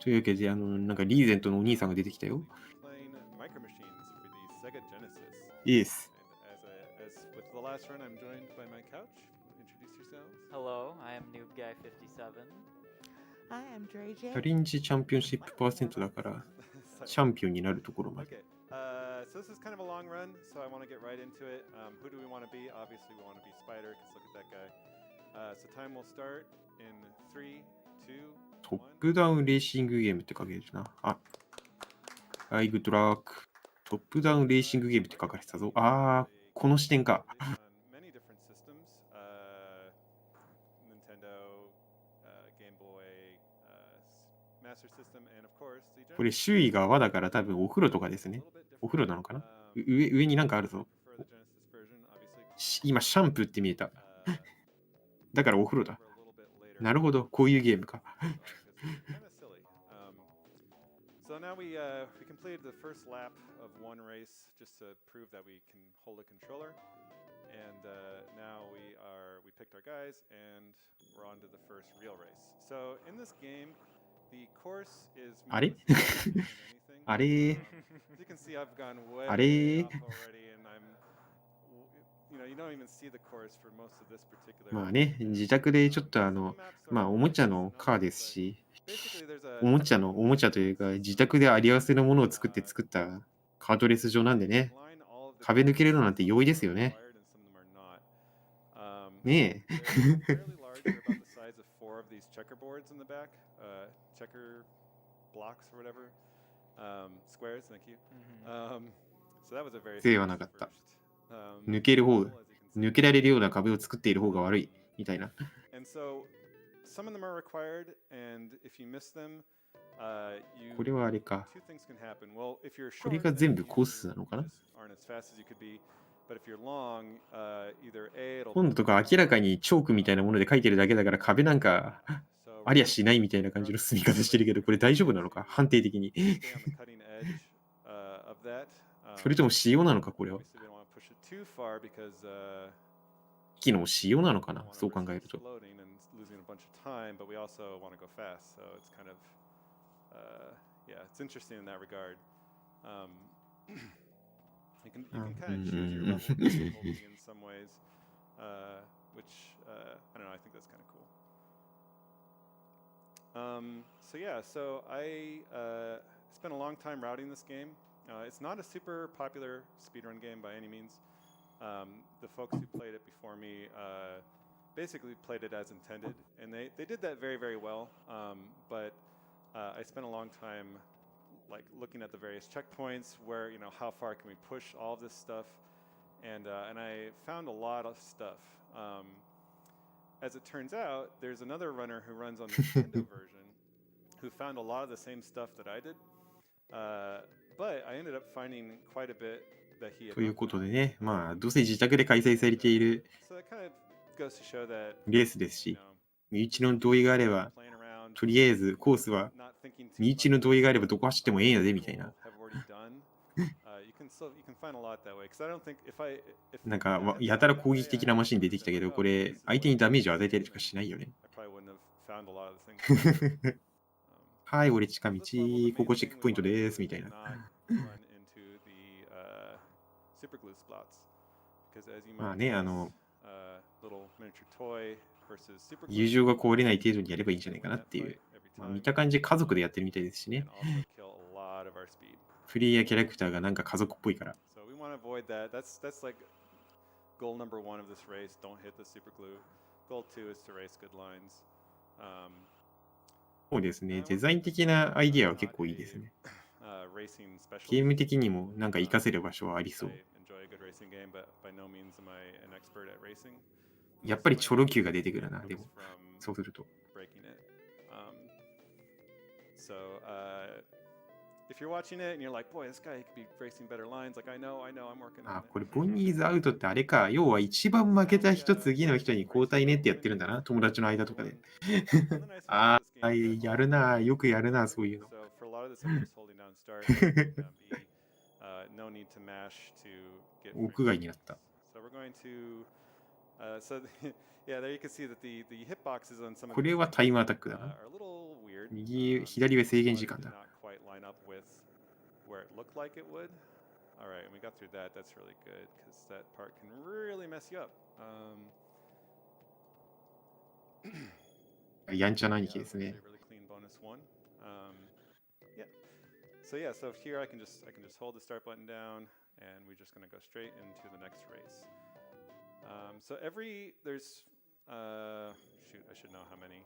というわけで、なんかリーゼントのお兄さんが出てきたよ。イエス。Hello, I am Noob Guy 57. I am Dre チャ J. レンジチャンピオンシップパーセントだから、チャンピオンになるところまで。So this is kind of a long run, so I want to get right into it. Who do we want to be? Obviously, we want to be Spider, because look at that guy. So time will start in 3, 2, トップダウンレーシングゲームって書けるな。あ、はい、グッドラック。トップダウンレーシングゲームって書かれてたぞ。あー、この視点か。many different systems. Nintendo, Game Boy, Master System, and of course the これ周囲が泡だから多分お風呂とかですね。お風呂なのかな？上になんかあるぞ。今、シャンプーって見えた。だからお風呂だ。なるほど、こういうゲームか。So now we completed the first lap of one race just to prove that we can hold a controller, and now we picked our guys and we're on to the first real race. So in this game, the course is あれ more than anything. あれ As you can see, I've gone way あれ off already, and you don't even see the course for most of this particular. まあね、自宅でちょっとまあおもちゃのカーですし、おもちゃというか、自宅であり合わせのものを作ったカートレース場なんでね、壁抜けるのなんて容易ですよね。ねえ。杖はなかった。抜けられるような壁を作っている方が悪いみたいな。これはあれか。これが全部コースなのかな？今度とか明らかにチョークみたいなもので書いてるだけだから壁なんかありゃしないみたいな感じの進み方してるけど、これ大丈夫なのか？判定的に。それとも仕様なのか、これは。機能仕様なのかな、そう考えると。Yeah, it's interesting in that regard. You can kind of choose your level of difficulty in some ways, which I don't know. I think that's kind of cool. So yeah, so I spent a long time routing this game. It's not a super popular speedrun game by any means. The folks who played it before me basically played it as intended, and they did that very, very well. But I spent a long time like looking at the various checkpoints where, how far can we push all of this stuff, and I found a lot of stuff. As it turns out, there's another runner who runs on the Nintendo version who found a lot of the same stuff that I did, but I ended up finding quite a bit that he had. ということでね、まあどうせ自宅で開催されているレースですし、身内の同意があれば、とりあえずコースは身内の同意があればどこ走ってもええんやでみたいな。なんかやたら攻撃的なマシン出てきたけど、これ相手にダメージを与えたりとかしないよね。はい、俺近道、ここチェックポイントですみたいな。まあね、友情が壊れない程度にやればいいんじゃないかなっていう。まあ、見た感じ家族でやってるみたいですしね。プレイヤーキャラクターがなんか家族っぽいから。そうですね。デザイン的なアイディアは結構いいですね。ゲーム的にもなんか活かせる場所はありそう。やっぱりチョロ Q が出てくるな、でも。そうすると。あ、これ、ボニーズアウトってあれか。要は一番負けた人、次の人に交代ねってやってるんだな。友達の間とかで。ああ、やるな。よくやるな、そういうの。屋外になった。So yeah, there you can see that the hitboxes on some of これ these はタイムアタックだ are な。 a little weird. 左上制限 Slotted 時間 did だ。 not quite line up with where it looked like it would. All right, and we got through that. That's really good because that part can really mess you up. やんちゃな兄 Yeah, 貴 that で was す actually ね。 a really clean bonus one. Yeah. So yeah, so here I can just hold the start button down, and we're just gonna go straight into the next race. So there's shoot, I should know how many.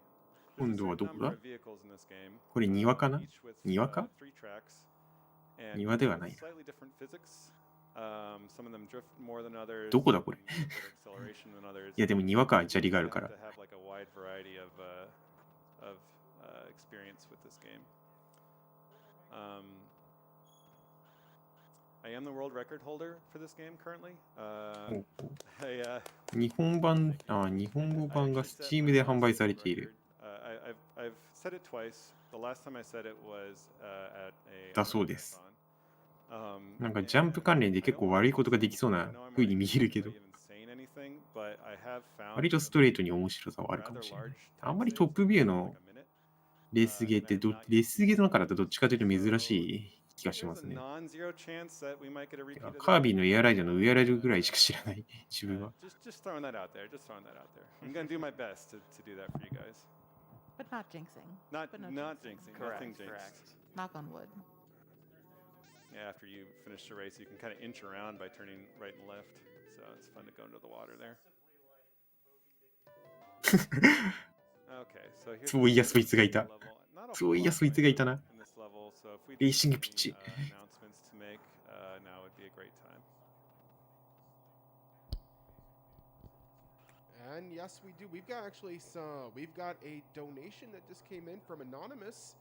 今 There's 度 a は certain どこ number だ of vehicles in this game. これ庭かな Each with 庭か 3 tracks. And 庭では with ないな。 slightly different physics. Some of them drift more than others. どこだこれ and have better acceleration than others. いやでも庭か、砂利 You があ kind る of か have ら。 to have like a wide variety of experience with this game. I am the world record holder for this game currently. ほうほ I う日本版、日本語版が Steam で販売されている。 I've said it twice. The last time I said it was at a だそうです。 marathon. なんかジャンプ関連で結構悪いことができそうな風に見えるけど、 割とストレートに面白さはあるかもしれない。あんまりトップビューのレースゲーってレースゲーの中だとどっちかというと珍しい気がしますね。カービィのエアライドの上ライドぐらいしか知らない、自分は。 Just throwing that out there. Just throwing that out there. I'm gonna do my best to do that for you guys. But not jinxing. Not But no not jinxing. jinxing. Nothing Correct, jinxed. correct. Knock on wood. Yeah, after you finish the race, you can kind of inch around by turning right and left. So it's fun to go into the water there. Okay, so here's そういや、そいつがいた。 level. Not a そう whole いや、 lot そいつがいたな。 in this level. So if we レー do シング have ピッ any チ。 announcements to make, now would be a great time. And yes, we do. We've got a donation that just came in from Anonymous.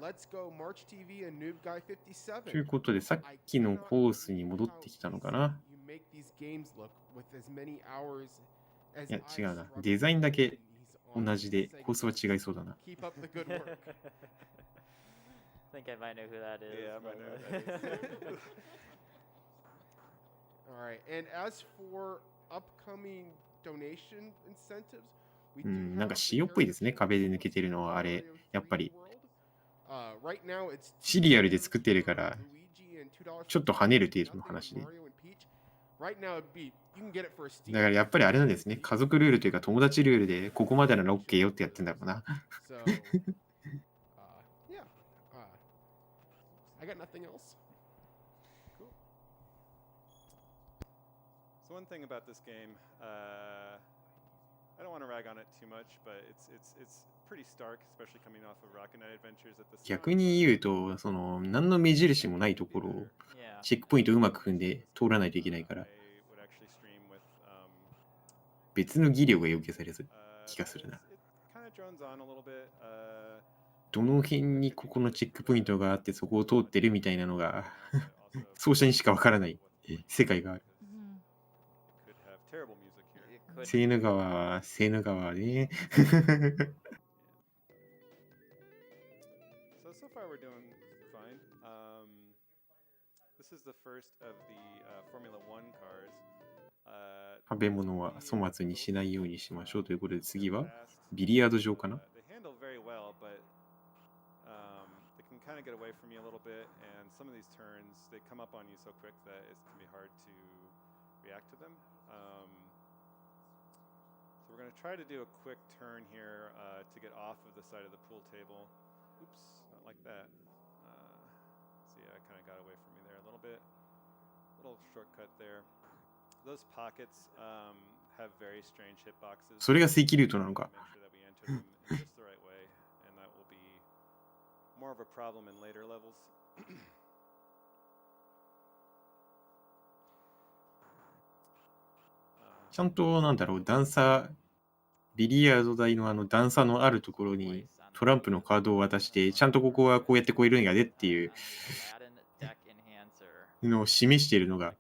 Let's go March TV and Noob Guy 57. ということで、さっきのコースに戻ってきたのかな。 You make these games look with as many hours as いや、違うな。 I デザインだけ He's on 同じで、 the コースは違いそうだな。 Keep up the good work. think I might know who that is. Yeah, I might know but- who that is. All right. And as for upcoming donation incentives, we う do ん、なんか have the 塩っぽいですね。 Heritage 壁で抜けてるのは、あれ、 Mario やっぱり。 3 Right now it's シリアルで作ってるから、 Luigi and $2ちょっと跳ねる程度の話で。 Mario and Peach. Right now it'd be you can get it for a Steam. だからやっぱりあれなんですね。家族ルールというか友達ルールで、ここまでなら OK よってやってんだろうな。 So yeah. I got nothing else. Cool. So one thing about this game, I don't want to rag on it too much, but it's pretty stark, especially coming off of Rocket Knight Adventures at the start. 逆に言うと、何の目印もないところを、 Yeah. チェックポイントうまく踏んで通らないといけないから、 I would actually stream with 別の技量が要求される気がするな。 it kind of drones on a little bit. どの辺にここのチェックポイントがあってそこを通ってるみたいなのが Also 奏者にしかわからない世界がある。 Mhm. could have terrible music here. It could セーヌ川ね。 So far we're doing fine. This is the first of the Formula One cars. 食べ物は粗末にしないようにしましょうということで、次は fast. ビリヤード場かな。 They handle very well, but they can kind of get away from you a little bit. And some of these turns, they come up on you so quick that it can be hard to react to them. So we're going to try to do a quick turn here to get off of the side of the pool table. Oops, not like that. See, I kind of got away from me there a little bit. Little shortcut there. Those pockets have very strange hitboxes. それが正規ルートなのか。 Make sure that we enter them in just the right way, and that will be more of a problem in later levels. ちゃんとなんだろう、段差、ビリヤード台の段差のあるところにトランプのカードを渡して、ちゃんとここはこうやって越えるんやでっていうのを示しているのが、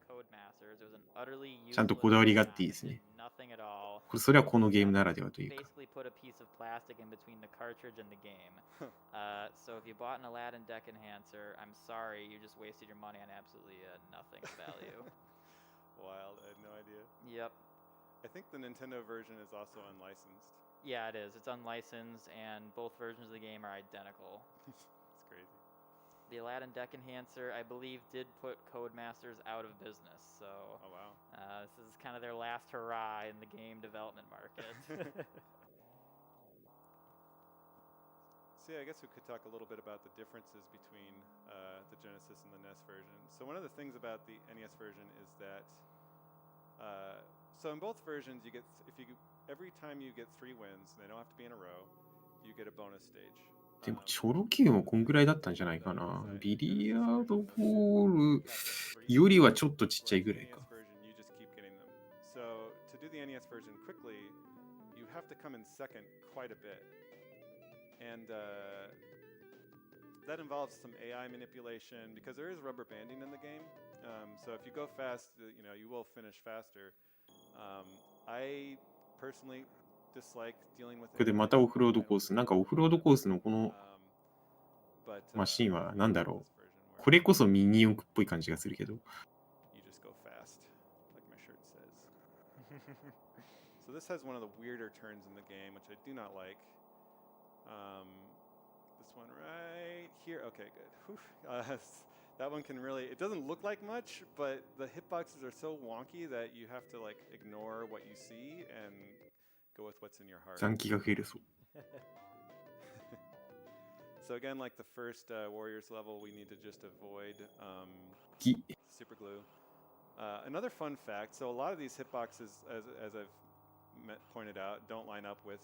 ちゃんとこだわりがあっていいですね。それはこのゲームならではというか。 basically put a piece of plastic in between the cartridge and the game. So if you bought an Aladdin deck enhancer, I'm sorry, you just wasted your money on absolutely nothing of value. Wild, I had no idea. Yep. I think the Nintendo version is also unlicensed. Yeah, it is. It's unlicensed, and both versions of the game are identical. It's crazy. The Aladdin Deck Enhancer, I believe, did put Codemasters out of business, so Oh wow. this is kind of their last hurrah in the game development market. So yeah, I guess we could talk a little bit about the differences between the Genesis and the NES version. So one of the things about the NES version is that so in both versions you get every time you get 3 wins, they don't have to be in a row, you get a bonus stage. でも、チョロ Q もこんぐらいだったんじゃないかな。ビリヤードボールよりはちょっとちっちゃいぐらいか。 For the NES version, you just keep getting them. So to do the NES version quickly, you have to come in second quite a bit. And that involves some AI manipulation because there is rubber banding in the game. So if you go fast, you will finish faster. I personally dislike dealing with これでまたオフロードコース。なんかオフロードコースのこのマシンは何だろう。これこそミニ四駆っぽい感じがするけど。You just go fast, like my shirt says. So this has one of the weirder turns in the game, which I do not like. This one right here. Okay, good. That one can really, it doesn't look like much, but the hitboxes are so wonky that you have to like ignore what you see and go with what's in your heart. 残機が増えるそう。So again, like the first Warriors level, we need to just avoid き super glue. Another fun fact, so a lot of these hitboxes, as I've pointed out, don't line up with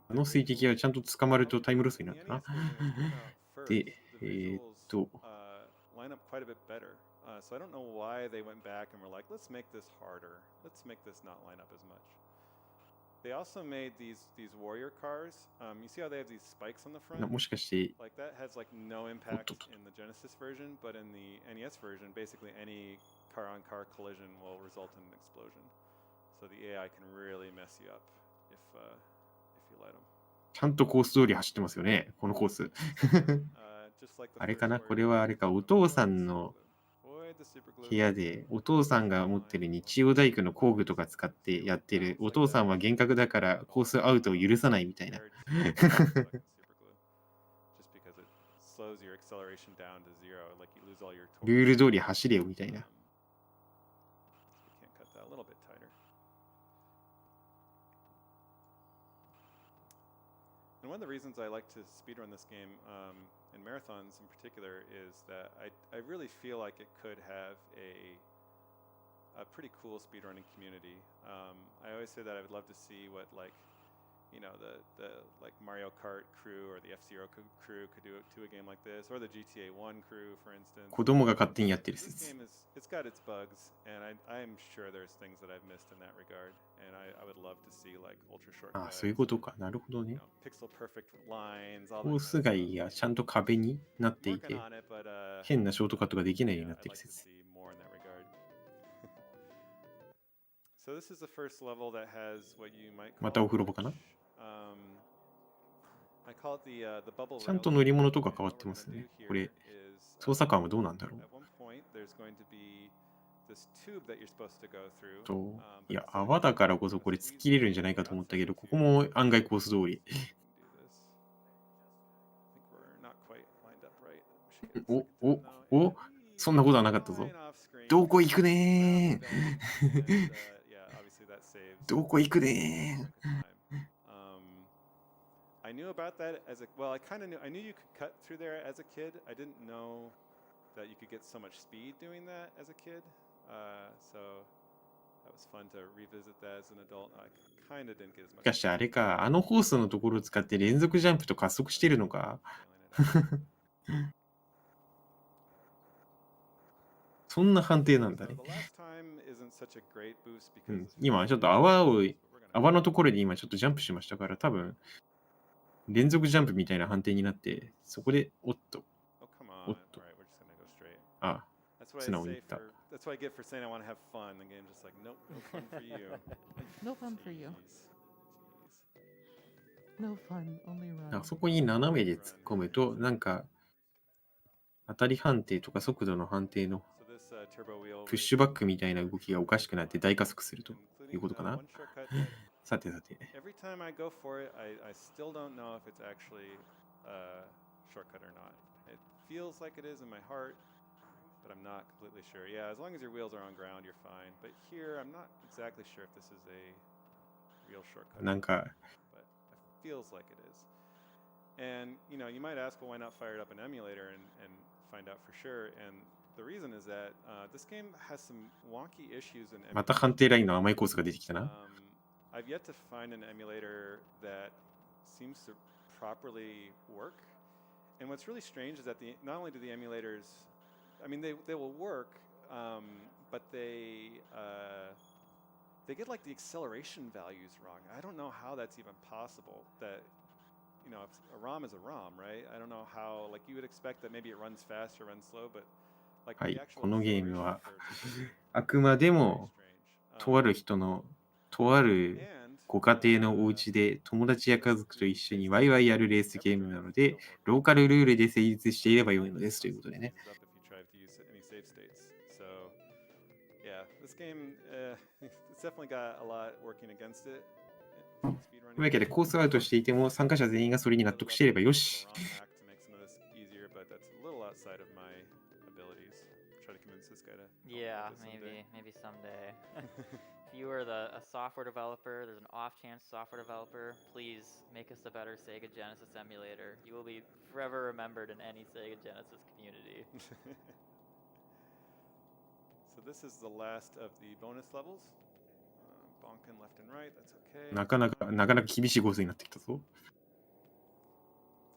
あの水滴がちゃんと捕まるとタイムロスになったな。で、line up quite a bit better. So I don't know why they went back and were like, let's make this harder. Let's make this not line up as much. They also made these warrior cars. You see how they have these spikes on the front? もしかして、 Like that has like no impact in the Genesis version, but in the NES version, basically any car-on-car collision will result in an explosion. So the AI can really mess you up if you let them. ちゃんとコース通り走ってますよね、このコース。あれかな、これはあれか、お父さんの部屋で、お父さんが持ってる日曜大工の工具とか使ってやってる、お父さんは厳格だからコースアウトを許さないみたいな。ルール通り走れよみたいな。And one of the reasons I like to speedrun this game in marathons in particular is that I really feel like it could have a pretty cool speedrunning community. I always say that I would love to see what the like Mario Kart crew or the F-Zero crew could do to a game like this, or the GTA 1 crew, for instance. 子供が勝手にやってる This 説。 game it's got its bugs, and I'm sure there's things that I've missed in that regard, and I would love to see like ultra short ああ、そういうことか。なるほどね。 pixel perfect lines, all コ that ース外がちゃんと壁になってい working て、 on it, but 変なショートカットができないようにな I'd ってる like to 説。 see more in that regard. So this is the first level that has what you might またお call 風呂場かな。 I call it the bubble ちゃんと railing. 乗り物とか変わっ And て what ま we're す gonna ね。 do こ here れ、 is, 操作感はどうなんだろう。 at one point there's going to be this tube that you're supposed to go through. と、い but や、 instead of 泡だからこそこれ突っ切れるんじゃないかと思ったけど、ここも案外コース通り。 we can do this. I think we're not quite lined up right. We should get お、 a second お、 time now. お、そんなことはなかったぞ。 Fine off screen. どこ行くね And, yeah, obviously that saves ー。どこ行くね chunk of time. I knew about that as I knew you could cut through there as a kid. I didn't know that you could get so much speed doing that as a kid. So that was fun to revisit that as an adult. I kind of didn't get as し much. かしあれか、あのホースのところを使って連続ジャンプと加速してるのか。そんな判定なんだ So ね。 the last time isn't such a great boost う because ん、今ちょっと泡のところで今ちょっとジャンプしましたから、多分連続ジャンプみたいな判定になって、そこで、おっと、 oh come on. All What right, the- we're just gonna go straight. あ、 That's what I 素直に say 言った for. That's what I get for saying I want to have fun. The game's just like, nope, no fun for you. No fun for you. Jeez. No fun, only あ run. そこに斜めで突っ込むと、なんか、当たり判定とか速度の判定の So this turbo wheel プッシュバックみたいな動きがおかしくなって大加速するということかな。 one shortcut that さてさて。 every time I go for it, I still don't know if it's actually a shortcut or not. It feels like it is in my heart, but I'm not completely sure. Yeah, as long as your wheels are on ground, you're fine. But here, I'm not exactly sure if this is a real shortcut. なんか But it feels like it is. And you know, you might ask, well, why not fire it up an emulator and find out for sure? And the reason is that this game has some wonky issues in また emulation. 判定ラインの甘いコースが出てきたな。 I've yet to find an emulator that seems to properly work. And what's really strange is that not only do the emulators, I mean, they will work, but they get like the acceleration values wrong. I don't know how that's even possible. That, you know, if a ROM is a ROM, right? I don't know how, like you would expect that maybe it runs fast or runs slow, but like はい the actual このゲーム acceleration は curves are あくまで very も strange. とある人のとある And ご家庭のお家で友達や家族と一緒にワイワイやるレースゲームなので、ローカルルールで成立していれば良いのですということでね。 up if you try to use any save states. So yeah, this game it's definitely got a lot working against it. というわけでコースアウトしていても参加者全員がそれに納得していればよし。 Yeah, maybe someday. If you are a software developer, there's an off chance software developer, please make us a better Sega Genesis emulator. You will be forever remembered in any Sega Genesis community. So this is the last of the bonus levels. Bonking left and right, that's okay. なかなか厳しいコースになってきたぞ。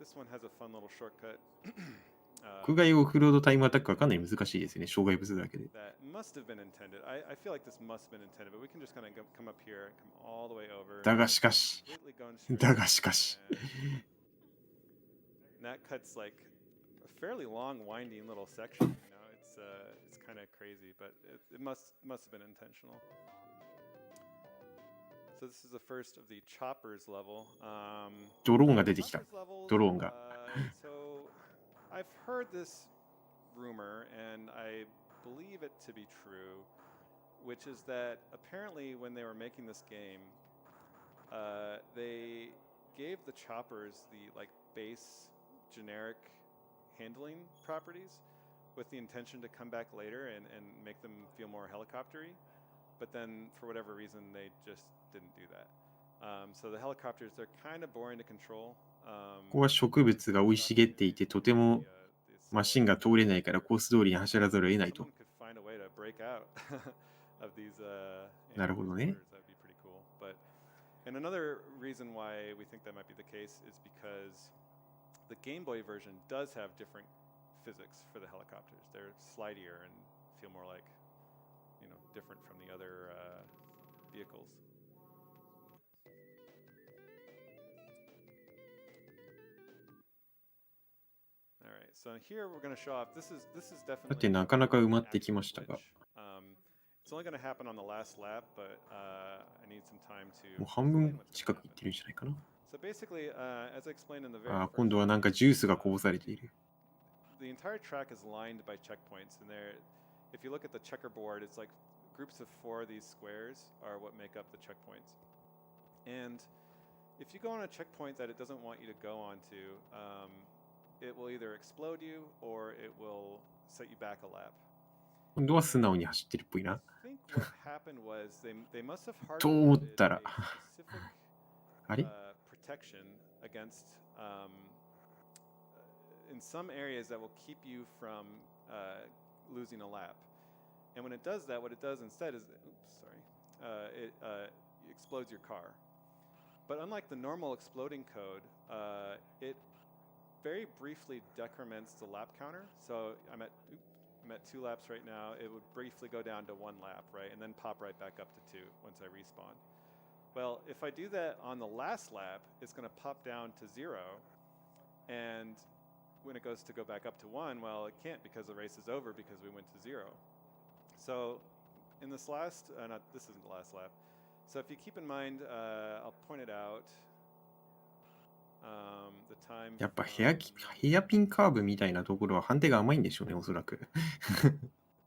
This one has a fun little shortcut. 屋外オフロードタイムアタックはかなり難しいですね、障害物だけで。 That must have been intended. I feel like this must have been intended, but we can just kind of come up here and come all the way over. だがしかし、 Completely going straight. だがしかし。 And that cuts like a fairly long, winding little section. You know, it's kind of crazy, but it must have been intentional. So this is the first of the choppers level. ドローンが出てきた。 Choppers levels, ドローンが。 so I've heard this rumor, and I believe it to be true, which is that apparently when they were making this game, they gave the choppers the like base generic handling properties with the intention to come back later and make them feel more helicoptery. But then for whatever reason, they just didn't do that. So the helicopters, they're kind of boring to control. ここは植物が生い茂っていてとてもマシンが通れないからコース通りに走らざるを得ないと。 Someone could find a way to break out of these なるほどね。 That'd be pretty cool. But and another reason why we think that might be the case is because the Game Boy version does have different physics for the helicopters. They're slidier and feel more like, you know, different from the other vehicles. All right, so here we're going to show off. This is さ definitely てなかなか埋まってきましたが、 It's only going to happen on the last lap, but I need some time to もう半 explain 分 what's gonna 近くいってるんじゃないかな。 So basically, as I explained in the very あ first 今度はなんかジュースがこぼされている。 the entire track is lined by checkpoints, and there, if you look at the checkerboard, it's like groups of 4 of these squares are what make up the checkpoints. And if you go on a checkpoint that it doesn't want you to go onto, it will either explode you or it will set you back a lap. 今度は素直に走ってるっぽいな。 I think what happened was they must have と思ったら hard-coded a specific あれ protection against in some areas that will keep you from losing a lap. And when it does that, what it does instead is, it explodes your car. But unlike the normal exploding code, it very briefly decrements the lap counter. So I'm at 2 laps right now. It would briefly go down to 1 lap, right? And then pop right back up to 2 once I respawn. Well, if I do that on the last lap, it's going to pop down to 0. And when it goes to go back up to 1, well, it can't because the race is over because we went to 0. So in this last, this isn't the last lap. So if you keep in mind, I'll point it out. The time やっぱヘアピンカーブみたいなところは判定が甘いんでしょうね、おそらく。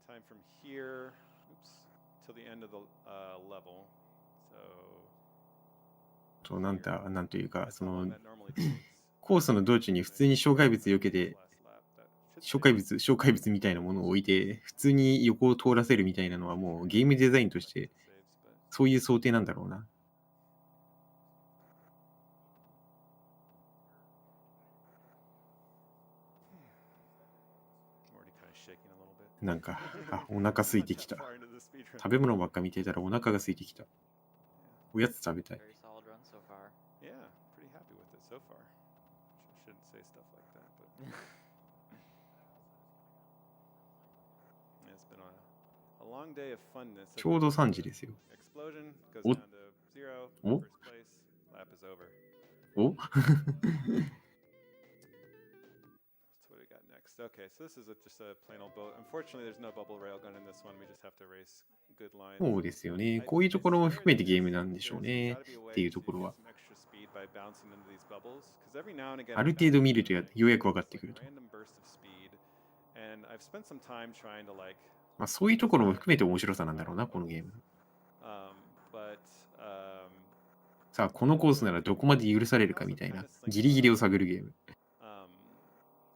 time from here, oops, till the end of the level. So となんというか、 that's そ how の long that normally takes. コースの道中に普通に障害物避け This て、 last lap, that should 障害物みたいなものを置いて、普通に横を通らせるみたいなのはもうゲームデザインとして、 saves, but そういう想定なんだろうな。 I'm already kind of shaking a little bit. なんか、あ、お腹空いてきた。 Far into the speed run. 食べ物ばっか見てたらお腹が空いてきた。おやつ食べたい。 Very solid run so far. Yeah, pretty happy with it so far. I shouldn't say stuff like that, but it's been a long day of funness. ちょうど3時ですよ。 Explosion goes Oh. down to 0. Oh. First place. Lap is over. お That's what we got next. Okay, so this is just a plain old boat. Unfortunately, there's no bubble railgun in this one. We just have to race good lines. そうですよね。こういうところも含めてゲームなんでしょうね。っていうところは。ある程度見るとようやく分かってくると。まあそういうところも含めて面白さなんだろうな、このゲーム。さあ、このコースならどこまで許されるかみたいな、ギリギリを探るゲーム。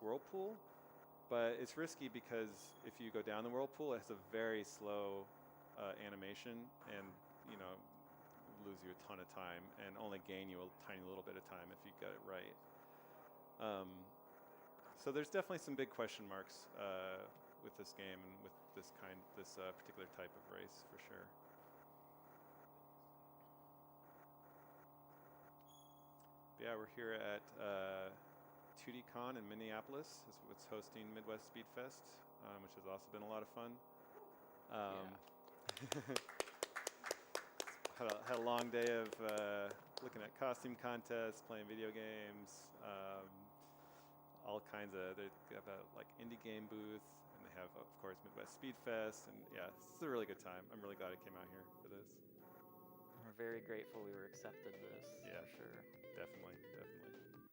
Whirlpool, but it's risky because if you go down the whirlpool, it has a very slow animation and, you know, lose you a ton of time and only gain you a tiny little bit of time if you get it right. So there's definitely some big question marks with this game and with this particular type of race for sure. Yeah, we're here at 2DCon in Minneapolis. Is what's hosting Midwest Speedfest, which has also been a lot of fun. Had a long day of looking at costume contests, playing video games, all kinds of. They have a like indie game booth, and they have of course Midwest Speedfest, and yeah, it's a really good time. I'm really glad I came out here for this. We're very grateful we were accepted this, Yeah. for sure. Definitely.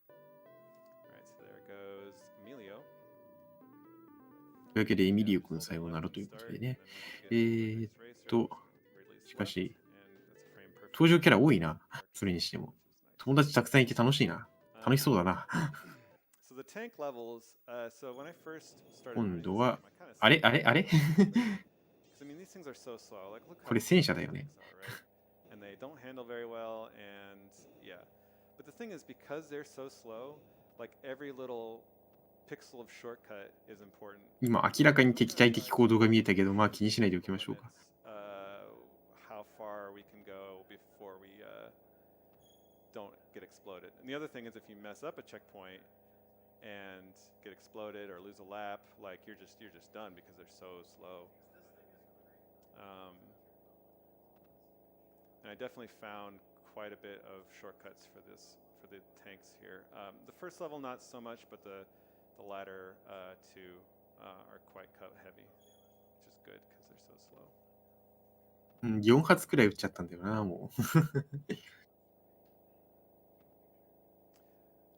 All right, so there goes Emilio. というわけで、エミリオ君さようならということでね。しかし、登場キャラ多いな。それにしても。友達たくさんいて楽しいな。楽しそうだな。今度は、あれこれ戦車だよね。And they don't handle very well, and yeah. But the thing is, because they're so slow, like every little pixel of shortcut is important. 今明らかに敵対的行動が見えたけど、まあ気にしないでおきましょうか。How far we can go before we don't get exploded. And the other thing is, if you mess up a checkpoint and get exploded or lose a lap, like you're just done because they're so slow. And I definitely found quite a bit of shortcuts for the tanks here. The first level not so much, but the latter two are quite cut heavy, which is good because they're so slow. 4発くらい撃っちゃったんだよな、もう。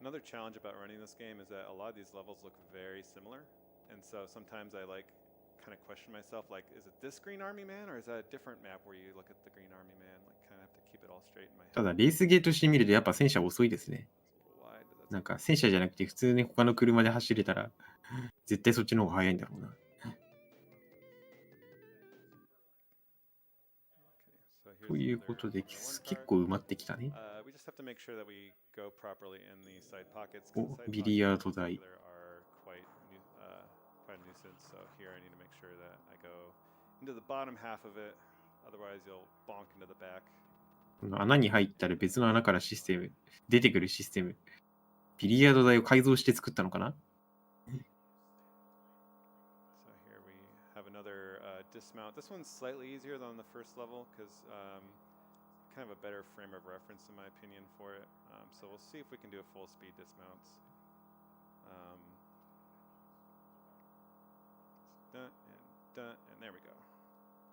Another challenge about running this game is that a lot of these levels look very similar, and so sometimes I kind of question myself, like, is it this Green Army Man or is that a different map where you look at the Green Army Man? Like, kind of have to keep it all straight in my head. ただ、レースゲーとして見るとやっぱ戦車遅いですね。なんか戦車じゃなくて普通に他の車で走れたら絶対そっちの方が速いんだろうな。ということで結構埋まってきたね。お、ビリヤード台。穴に入ったら別の穴から出てくるシステム。ビリヤード台を改造して作ったのかな？ Dismount. This one's slightly easier than the first level because kind of a better frame of reference in my opinion for it. So we'll see if we can do a full speed dismounts. And there we go.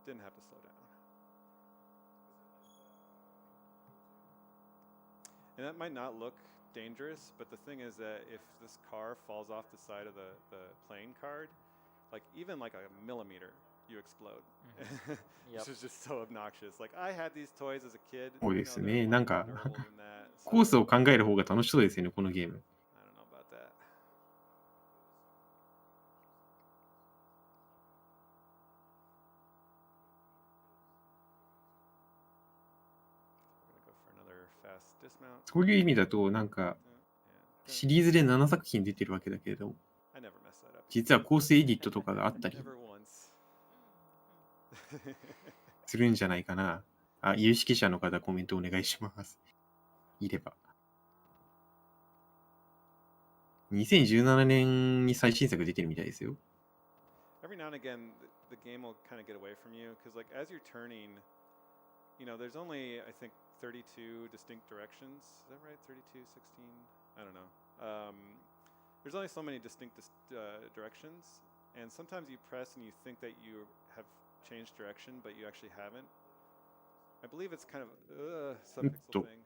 Didn't have to slow down. And that might not look dangerous, but the thing is that if this car falls off the side of the playing card, like even like a millimeter, you explode. Yep. Which is just so obnoxious. Like I had these toys as a kid. そう I で know す they're ね。a な lot ん more か durable than that. コース So を考える方が楽しそうですよね、このゲーム。 I don't know about that. We're gonna go for another fast dismount. そういう意味だと、なんか And シリーズで7作品出てるわけだけれども、 I never messed that up. 実はコースエディットとかがあったり Never once. するんじゃないかな。あ、有識者の方コメントお願いします。いれば。2017年に最新作出てるみたいですよ。 Every now and again, the game will kind of get away from you because, like, as you're turning, you know, there's only I think 32 distinct directions. Is that right? 32, 16? I don't know. There's only so many distinct directions, and sometimes you press and you think that you have changed direction, but you actually haven't. I believe it's kind of a subpixel thing.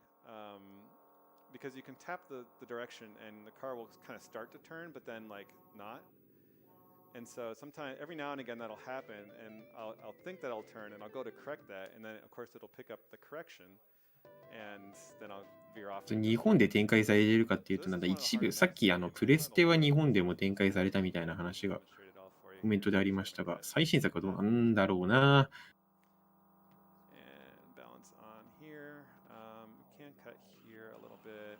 Because you can tap the direction and the car will kind of start to turn, but then like not. And so sometimes, every now and again, that'll happen, and I'll think that I'll turn, and I'll go to correct that, and then of course it'll pick up the correction, and then I'll veer off. 日本で展開されるかっていうと、なんだ一部、さっきプレステは日本でも展開されたみたいな話がコメントでありましたが、最新作はどうなんだろうな。And balance on here. We can cut here a little bit.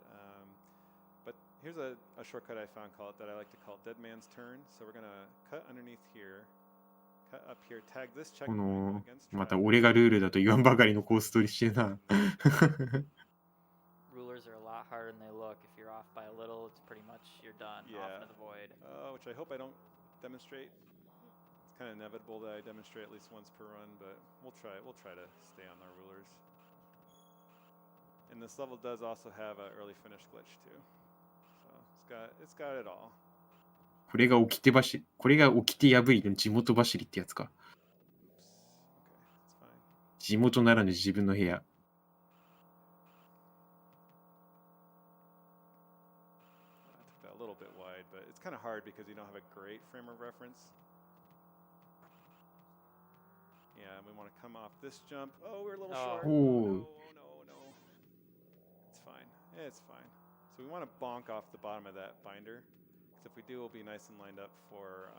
But here's a shortcut I found that I like to call Dead Man's Turn. So we're going to cut underneath here, cut up here, tag this こ checkpoint の against また traffic. 俺がルールだと言わんばかりのコース取りしてるな。 Rulers are a lot harder than they look. If you're off by a little, it's pretty much you're done. Off Yeah. into the void. Which I hope I don't demonstrate. It's kind of inevitable that I demonstrate at least once per run, but we'll try. We'll try to stay on our rulers. And this level does also have an early finish glitch too. So it's got it all. これが起きて走り、これが起きて破りの地元走りってやつか。 Oops. Okay, that's fine. 地元ならぬ自分の部屋。 I took that a little bit wide, but it's kind of hard because you don't have a great frame of reference. Yeah, we want to come off this jump. Oh, we're a little Oh. short. Oh. No. It's fine. It's fine. So we want to bonk off the bottom of that binder. Because if we do, we'll be nice and lined up for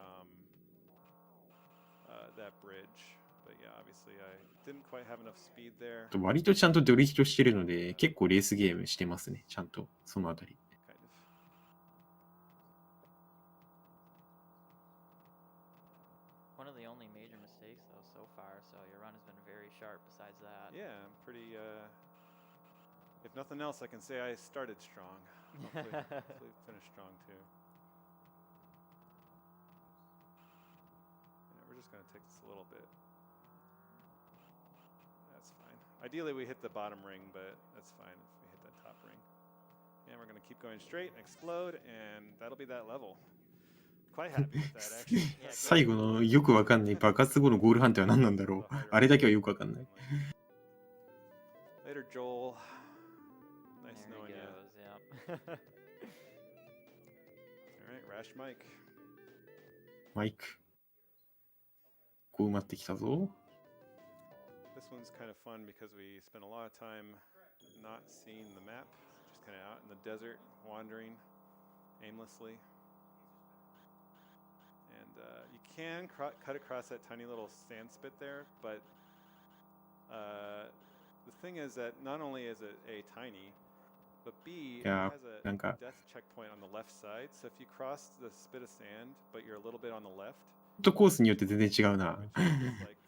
that bridge. But yeah, obviously I didn't quite have enough speed there. 割とちゃんとドリフトしてるので、結構レースゲームしてますね。ちゃんと、そのあたり。 Kind of. One of the only major mistakes, though, so far. So your run has been very sharp. Besides that. Yeah, I'm pretty. If nothing else, I can say I started strong. Hopefully finish strong too. Yeah, we're just gonna take this a little bit. That's fine. Ideally, we hit the bottom ring, but that's fine if we hit that top ring. And we're gonna keep going straight and explode, and that'll be that level. Quite happy with that, actually. 最後のよくわかんない爆発後のゴール判定は何なんだろう。あれだけはよくわかんない。 Later, Joel. Nice There knowing he you. goes. Yep. All right, Rash Mike. マイク。こう埋まってきたぞ。 This one's kind of fun because we spend a lot of time not seeing the map, just kind of out in the desert, wandering aimlessly. And you can cut across that tiny little sand spit there, but the thing is that not only is it A, tiny, but B, it Yeah, has a なんか death checkpoint on the left side. So if you cross the spit of sand, but you're a little bit on the left, ちょっとコースによって全然違うな。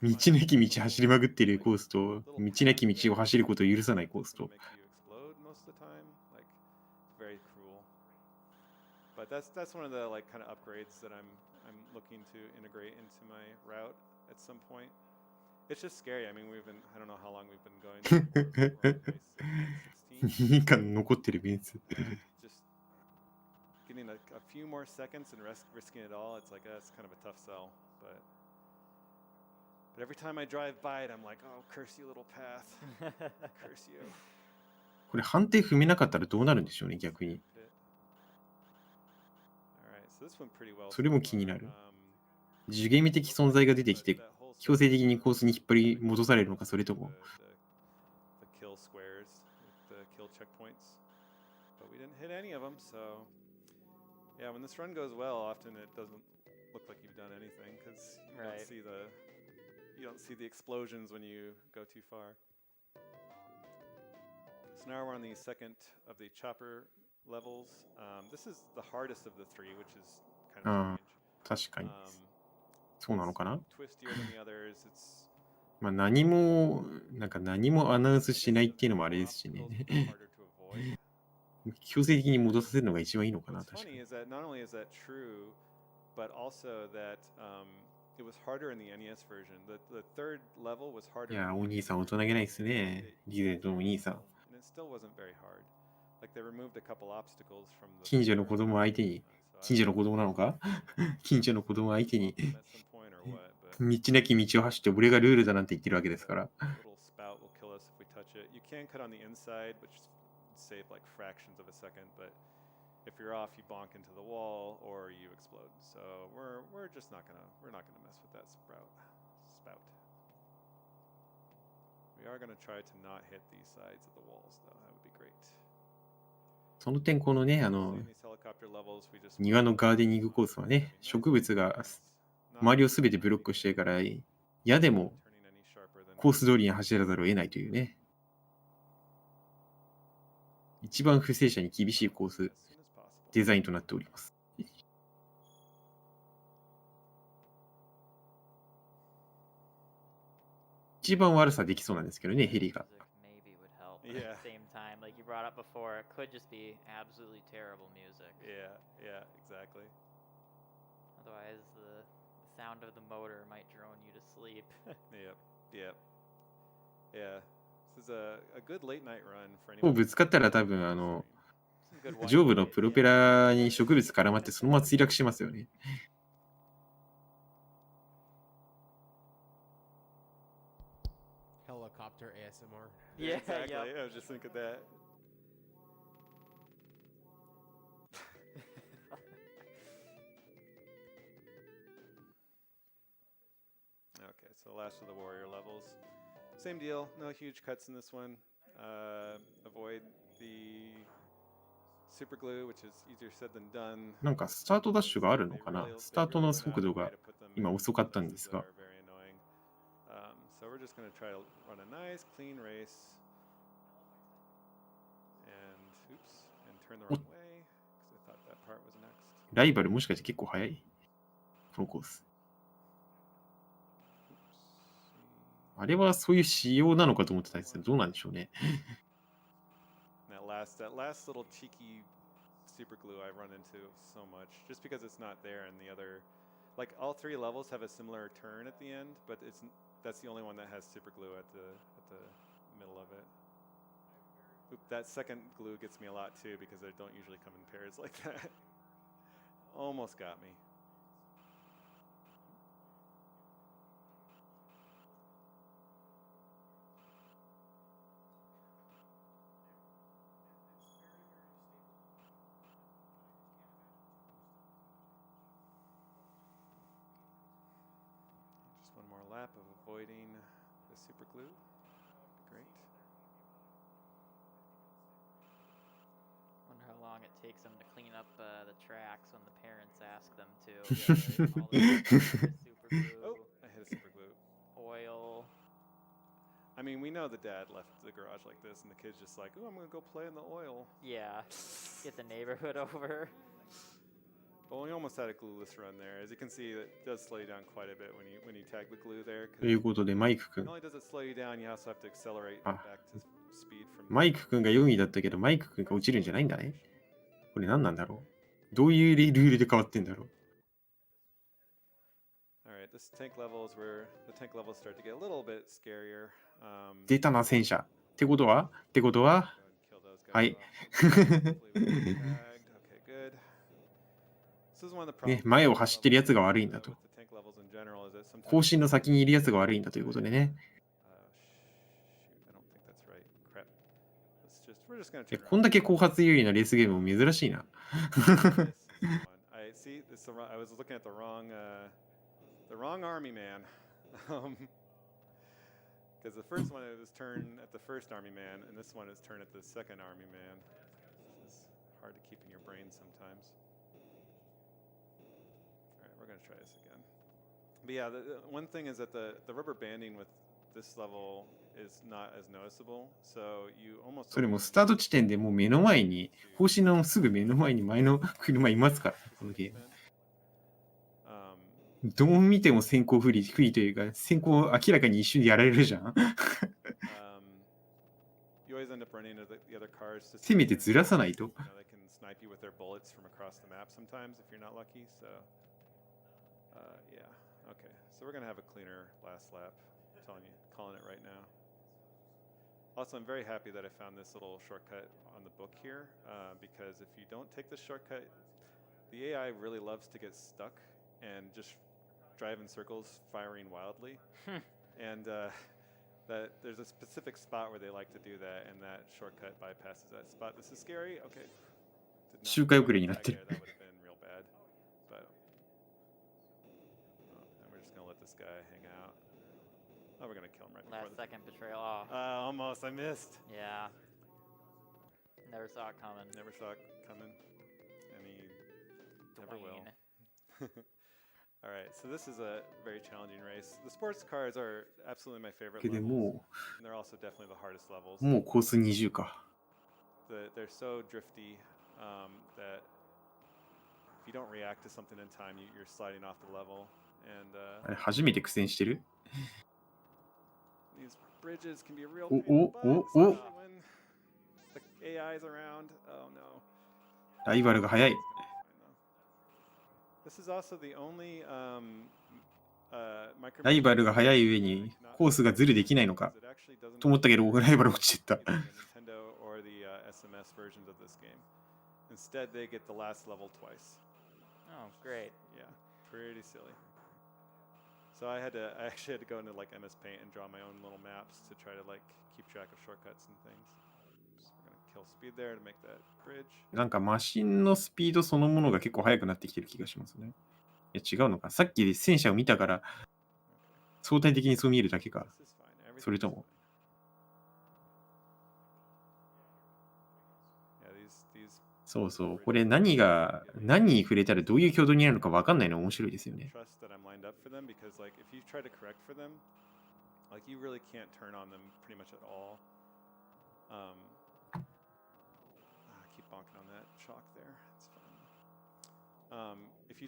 道なき道走りまくっているコースと、道なき道を走ることを許さないコースと。 make you explode most of the time. Like, very cruel. But that's one of the like kind of upgrades that I'm looking to integrate into my route at some point. It's just scary. I mean, I don't know how long we've been going. 16. 2巻残ってるベンツ。 Just getting a few more seconds and risking it all. It's like that's kind of a tough sell, but every time I drive by it, I'm like, oh, curse you, little path. Curse you. これ判定踏めなかったらどうなるんでしょうね、逆に。 Alright, so this one pretty well それも気になる。 so far. 受ゲーム的存在が出てきて、強制的にコースに引っ張り戻されるのか、それとも。The kill squares with the kill checkpoints. But we didn't hit any of them, so yeah, when this run goes well, often it doesn't look like you've done anything because Right. you don't see the explosions when you go too far. So now we're on the second of the chopper levels. This is the hardest of the three, which is kind of strange. 確かに。そうなのかな。 Twistier than the others. It's まあ何もアナウンスしないっていうのもあれですしね。 obstacles a little harder to avoid. 強制的に戻させるのが一番いいのかな、 What's 確か funny に。 is that not only is that true, but also that it was harder in the NES version. The third level was harder. いや、お兄さん大人げないですね。リゼントのお兄さん。 And it still wasn't very hard. Like they removed a couple obstacles from the 近所の子供相手に、近所の子供なのか近所の子供相手に、 at some point or what, but 道なき道を走って俺がルールだなんて言ってるわけですから。 little spout will kill us if we touch it. You can cut on the inside, which save like fractions of a second, but if you're off, you bonk into the wall or you explode. So we're just not gonna mess with that spout. We are gonna try to not hit these sides of the walls, though. That would be great. その点、このね、 So in these helicopter levels, we just 庭のガーデニングコースはね、植物が周りをすべてブロックしてるから、矢でも turning any sharper than コース通りに走らざるを得ないというね。一番不正者に厳しいコース as soon as possible. デザインとなっております。一番悪さできそうなんですけどね、ヘリが。 Music maybe would help. But Yeah. at the same time, like you brought up before, it could just be absolutely terrible music. Yeah, exactly. Otherwise, the sound of the motor might drone you to sleep. Yep. Yeah. This is a good late night run for こう anyone. ぶつかったら多分、 Some good 上部の white プロ noise, ペ yeah. ラに植物絡まってそのまま墜落しますよね。 Helicopter ASMR. Yeah, exactly. yep. I was just thinking that. Okay, so last of the warrior levels. Same deal, no huge cuts in this one. Avoid the super glue, which is easier said than done. なんかスタートダッシュがあるの They かな。 really- スター they トの really 速 went 度 out of their が way to put them 今 in 遅かったんです places that が、 are very annoying. So we're just going to try to run a nice clean race. And oops, and turn the wrong way because I thought that part was next. ライバルもしかして結構速いこのコース。 Oops. あれはそういう仕様なのかと思ってたんですけど、どうなんでしょうね。 That last little cheeky super glue I run into so much just because it's not there and the other, like all three levels have a similar turn at the end, but that's the only one that has super glue at the middle of it. Oop, that second glue gets me a lot too because they don't usually come in pairs like that. Almost got me. Just one more lap of avoiding the super glue. Great. Wonder how long it takes them to clean up the tracks when the parents ask them to. All the super glue, Oh, I hit a super glue. oil. I mean, we know the dad left the garage like this, and the kid's just like, "Oh, I'm gonna go play in the oil." Yeah, get the neighborhood over. Well, we almost had a glueless run there. As you can see, it does slow you down quite a bit when you tag the glue there. ということで、マイク君 Not。only does it slow you down, you also have to accelerate Ah. back to speed from. マイク君が4位だったけど、マイク君が落ちるんじゃないんだね。これ何なんだろう。どういうルールで変わってんだろう。 All right, this tank level is where the tank levels start to get a little bit scarier. 出たな、戦車。ってことは Go ahead and kill those guys はい。 off. Hopefully we get tagged. Okay, good. This is one of the ね problems 前を with 走ってるやつが悪いん the だと。 with the tank levels in general is that sometimes 更新の先にいるやつが悪いんだということでね。 shoot, I don't think that's right. Crap. We're just gonna で turn こんだけ後発有利なレースゲームも珍しいな。 around. This is the one. I see. I was looking at the wrong army man. Because the first one it was turn at the first army man, and this one is turn at the second army man. This is hard to keep in your brain sometimes. All right, we're gonna try this again. But yeah, the one thing is that the rubber banding with this level is not as noticeable, so you almost. それもスタート地点でもう目の前に、方針のすぐ目の前に前の車いますから、このゲーム。どう見ても先行不利というか、先行明らかに一瞬でやられるじゃん。せめてずらさないと。So we're going to have a cleaner last lap. I'm telling you, calling it right now. Also, I'm very happy that I found this little shortcut on the book here, because if you don't take this shortcut, the AI really loves to get stuck and just drive in circles, firing wildly. And that there's a specific spot where they like to do that, and that shortcut bypasses that spot. This is scary. Okay. 周回遅れになってる。 That would have been real bad. But and we're just gonna let this guy hang out. Oh, we're gonna kill him right before Last second betrayal. Oh. Almost. I missed. Yeah. Never saw it coming. Never saw it coming. And he never will. All right, so this is a very challenging race. The sports cars are absolutely my favorite で levels, も and they're also definitely the hardest levels. う、もうコース20か。They're so drifty that if you don't react to something in time, you're sliding off the level. And あれ初めて苦戦してる these bridges can be a real Oh, pain in the oh, butt, oh, especially oh. when the AI's around. Oh no. ライバルが速い。 This is also the only ライバルが速い上にコースがズルできないのかと思ったけど、ライバル落ちてった。Nintendo or the SMS versions of this game. Instead, they get the last level twice. Oh, great. Yeah, pretty silly. So I actually had to go into like MS Paint and draw my own little maps to try to like keep track of shortcuts and things. So we're gonna kill speed there to make that bridge. なんかマシンのスピードそのものが結構速くなってきてる気がしますね。いや違うのか。さっき戦車を見たから相対的にそう見えるだけか。 This is fine. それとも。 Yeah, these そうそう。これ何に触れたらどういう挙動になるのか分かんないのが面白いですよね。 trust that I'm lined up for them because like if you try to correct for them, like you really can't turn on them pretty much at all. I keep bonking on that chalk there. It's fine. If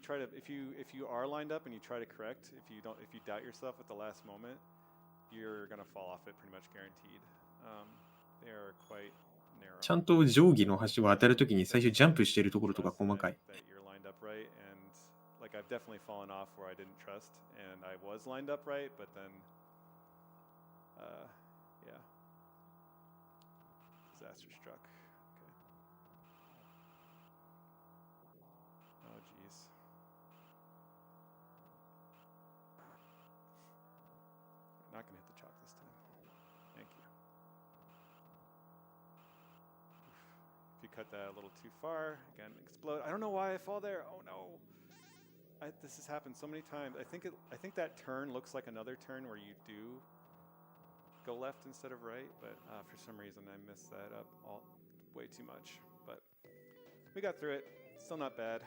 you are lined up and you try to correct, if you doubt yourself at the last moment, you're gonna fall off it pretty much guaranteed. They are quite narrow. ちゃんと定規の端を当たるときに最初ジャンプしてるところとか細かい。 That you're lined up right, and like I've definitely fallen off where I didn't trust, and I was lined up right, but then, yeah, disaster struck. Okay. Oh geez. Not gonna hit the chalk this time. Thank you. If you cut that a little too far, again, explode. I don't know why I fall there. Oh no. This has happened so many times. I think that turn looks like another turn where you do go left instead of right, but for some reason I messed that up way too much. But we got through it. Still not bad.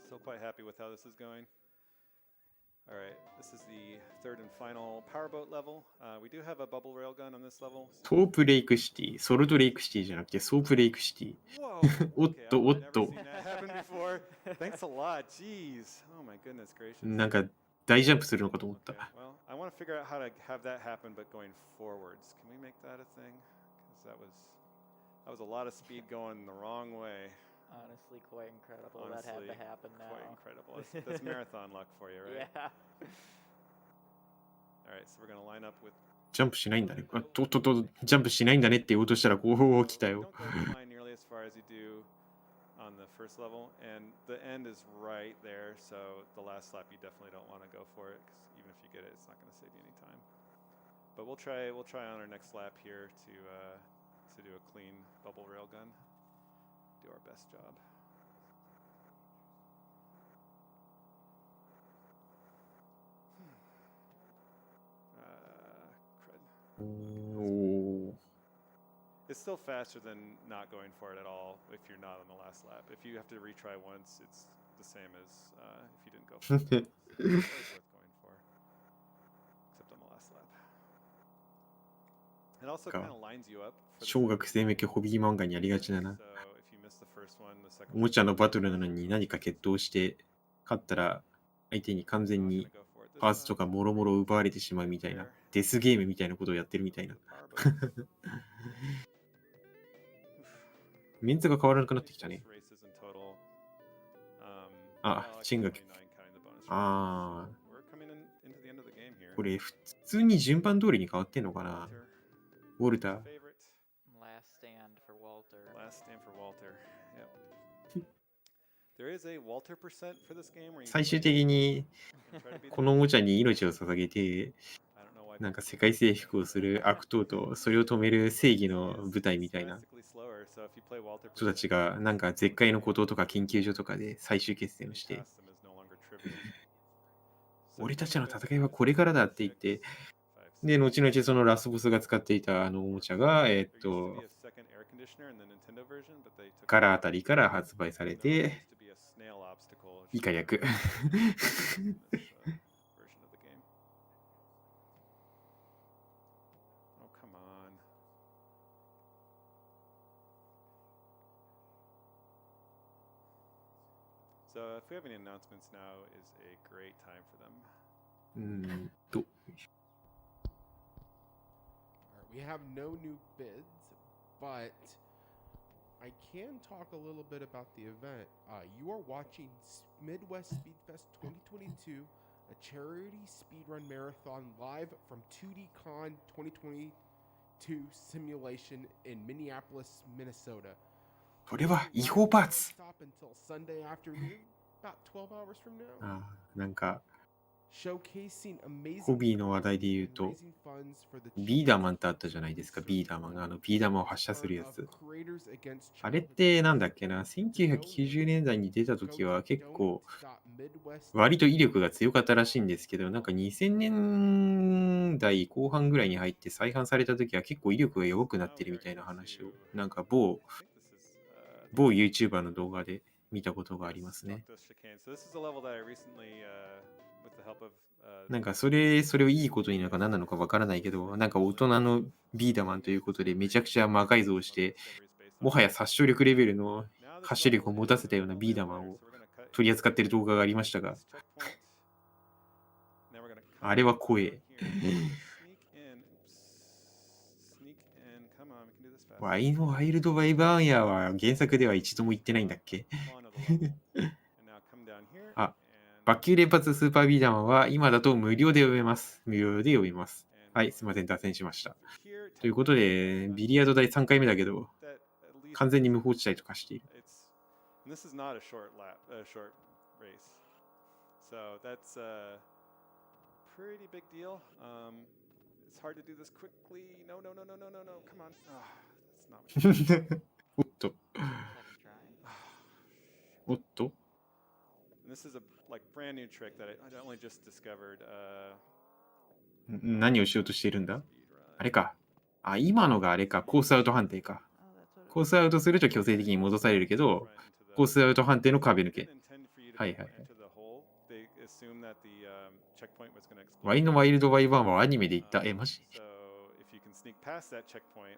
Still quite happy with how this is going. All right, this is the third and final powerboat level. We do have a bubble railgun on this level. ソープレイクシティ、ソルトレイクシティじゃなくてソープレイクシティ。 Whoa! おっとおっ I've never と seen。that happen before. Thanks a lot. Jeez. Oh my goodness gracious. なんか大ジャンプするのかと思った。 Okay, well, I want to figure out how to have that happen, but going forwards. Can we make that a thing? Because that was a lot of speed going the wrong way. Honestly, quite incredible. Honestly, that had to happen now. Quite incredible. That's marathon luck for you, right? Yeah. All right, so we're gonna line up with. ジャンプしないんだね。あと、ジャンプしないんだねって言おうとしたら、こう来た Don't よ。 go flying nearly as far as you do on the first level, and the end is right there. So the last lap, you definitely don't want to go for it, because even if you get it, it's not going to save you any time. But we'll try on our next lap here to do a clean bubble railgun. Do our best job. おー It's still faster than not going for it at all if you're not on the last lap. If you have to retry once, it's the same as if you didn't go for it. So it's always worth going for, except on the last lap. It also kind of lines you up for the 小学 second 生向けホビー漫画にありがちだ So な。 if you miss the first one, the second おもちゃのバトルなのに何か決闘して勝ったら相手に完全に go for it パ this ーツと time. かもろもろ奪われてしまうみたいなデスゲームみたいなことをやってるみたいな。 Power boost. メンツが変わらなくなってきたね。 Races in total. あ、チェンが 29 counting the bonus races. あ So we're coming into the end of the game ー here. これ普通に順番通りに変わってんのかな。 Walter, ウォルター favorite. Last stand for Walter. Last stand for Walter. Yep. There is a Walter percent for this game where you 最終 play 的に and try to beat こ the のお game. もちゃに命を捧げて I don't know why なんか people 世 do 界 that. 征服をする悪党とそれを止める正義の舞台みたいな Drastically slower, so if you play Walter 人たちがなんか絶海の孤島とか研究所とかで最終決戦をして past them is no longer trivial. So 俺 if た you ちの wanna 戦いはこれからだって言って six, five, で six. 後々そのラスボスが使っていたあのおもちゃが There used to be a second air conditioner in the Nintendo version, but they took からあたりから発売され There て used to be a snail obstacle 以下役 in this version of the game. Oh, come on. So if we have any announcements now is a great time for them. うーんと All right, we have no new bids, but I can talk a little bit about the event. You are watching Midwest Speedfest 2022, a charity speedrun marathon live from 2DCon 2022 simulation in Minneapolis, Minnesota. これは違法パーツ Stop until Sunday afternoon, about 12 hours from now. あーなんか Showcasing amazing ホビーの話題で言う and と raising funds for the ビーダーマンってあったじゃないですか。ビーダーマンがビーダーマンを発射するや of つ creators against あれっ childhood てなんだっけな1990年代に出た時は結構割と威力が強かったらしいんですけど、なんか2000年代後半ぐらいに入って再販された時は結構威力が弱くなってるみたいな話を、なんか某 YouTuber の動画で見たことがありますね。 So this is a level that I recently, with the help of なんかそれをいいことになのか何なのかわからないけど、なんか大人のビーダーマンということでめちゃくちゃ魔改造して、もはや殺傷力レベルの発射力を持たせたようなビーダーマンを取り扱っている動画がありましたが、あれは怖え。ワイのワイルドバイバーンヤーは原作では一度も言ってないんだっけあ、バッキュー連発スーパービーダーマンは今だと無料で読めます。無料で読めます。はい、すいません、脱線しました。ということで、ビリヤード第3回目だけど、完全に無法地帯と化している。This is not a short race. So that's a pretty big deal. It's hard to do this quickly. No. Come on. That's not what おっと、 Second try. おっと、 This is a like brand new trick that I only just discovered. 何をしようとしているんだ Speedrun. あれか。あ、今のがあれか。コースアウト判定か。 Oh, that's what it コースアウトすると強制的に戻されるけど、コースアウト判定の壁抜け。はいはいはい。ワイのワイルドバイバーンはアニメで言った。マジ So if you can sneak past that checkpoint,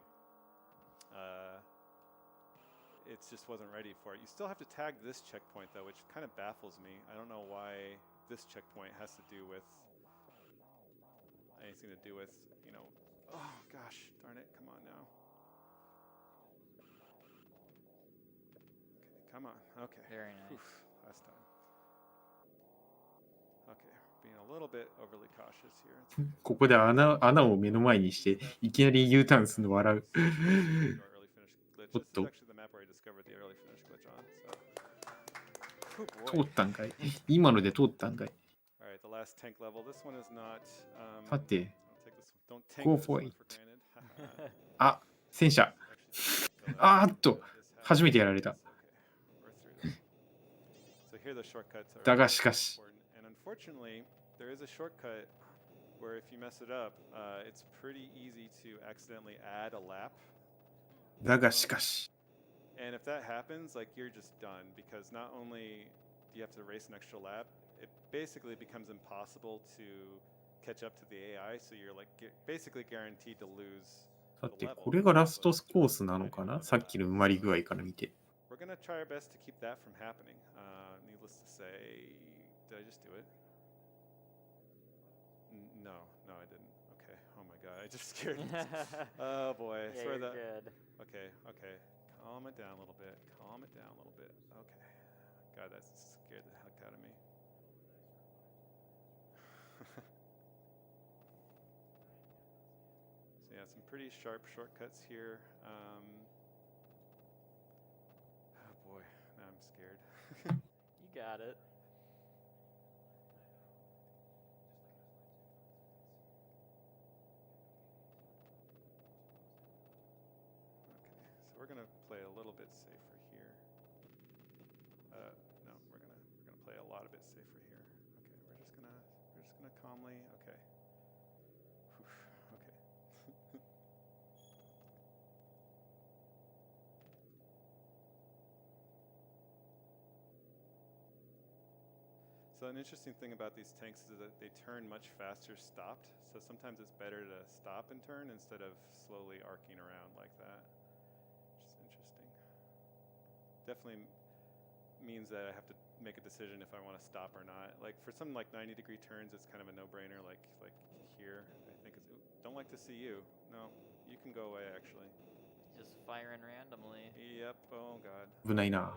it just wasn't ready for it. You still have to tag this checkpoint though, which kind of baffles me. I don't know why this checkpoint has to do with anything to do with, oh gosh, darn it, come on now. Come on, okay. Very nice. Oof, last time. Okay, being a little bit overly cautious here. It's okay. ここで穴を目の前にして、いきなり U ターンするの笑う。 Early finish glitch. This is Otto. actually the map where I discovered the early finish glitch on. So. 通 Boy. ったんかい。今ので通ったんかい。 All right, the last tank level. This one is not. さて、 Don't take Go this for one it. for granted. あ、戦車。 Actually, あーっと、初めてやられた。 okay. We're through this. So here the shortcuts are だがしかし、 important. And unfortunately, there is a shortcut where if you mess it up, it's pretty easy to accidentally add a lap. だがしかし、 And if that happens, like you're just done because not only do you have to race an extra lap, it basically becomes impossible to catch up to the AI. So you're like basically guaranteed to lose さ the て、 level. これがラストコースなのかな、さっきの埋まり具合から見て。 We're gonna try our best to keep that from happening. Needless to say, did I just do it? No, I didn't. Okay. Oh my god, I just scared me. Oh boy, Yeah, swear you're that. good. Okay. Calm it down a little bit. Okay. God, that scared the heck out of me. So yeah, some pretty sharp shortcuts here. Oh boy, now I'm scared. You got it. Okay, so we're gonna play a little bit safer here. No, we're gonna play a lot a bit safer here. Okay, we're just gonna calmly. Okay. Whew, okay. So an interesting thing about these tanks is that they turn much faster stopped. So sometimes it's better to stop and turn instead of slowly arcing around like that. Which is interesting. Definitely means that I have to make a decision if I want to stop or not. Like for some like 90-degree turns, it's kind of a no-brainer. Like here, I think it's don't like to see you. No, you can go away actually. Just firing randomly. Yep. Oh god. 危ないな。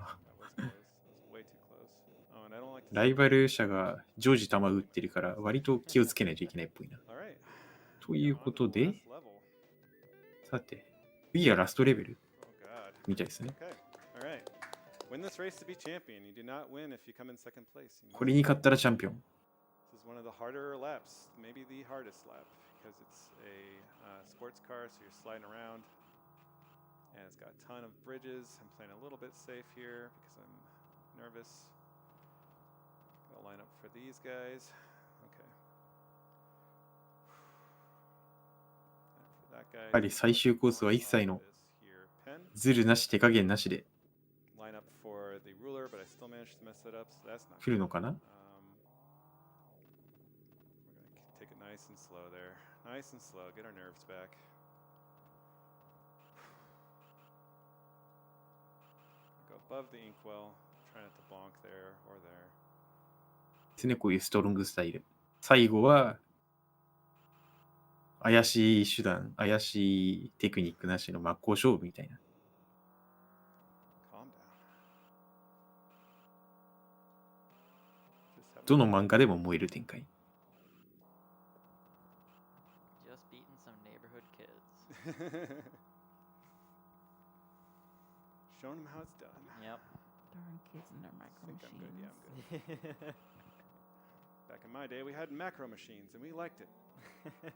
That was close. That was way too close. Oh, and I don't like to ラ see イバル社が常時球打ってるから割と気をつけないといけないっぽいな。 All right. ということ On to the で、 last level. さて、次はラストレベル Oh god. みたいですね。 Okay. All right. Win this race to be champion. You do not win if you come in second place. これに勝ったらチャンピオン。 This is one of the harder laps, maybe the hardest lap, because it's a sports car, so you're sliding around. And it's got a ton of bridges. I'm playing a little bit safe here because I'm nervous. Gotta line up for these guys. Okay. And for that guy, やはり最終コースは一切の here, pen. ズルなし手加減なしで Line up for the ruler, but I still managed to mess it up, so that's not 来るのかな。 we're gonna take it nice and slow there. Nice and slow. Get our nerves back. Go above the inkwell. Try not to bonk there or there. ですね、こういうストロングスタイル。最後は怪しい手段、怪しいテクニックなしの真っ向勝負みたいな。 Calm down. Just have どの漫画でも燃える展開。 Just beating some neighborhood kids. Showing them how it's done. Yep. Darn kids and their I micro think I'm good. machines. Yeah, I'm good. Back in my day, we had macro machines, and we liked it. Okay.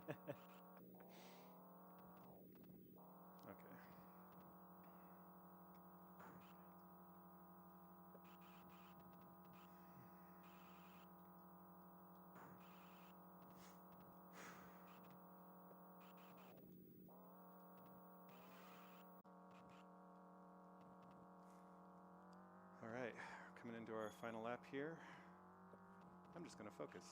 All right, coming into our final lap here. I'm just going to focus.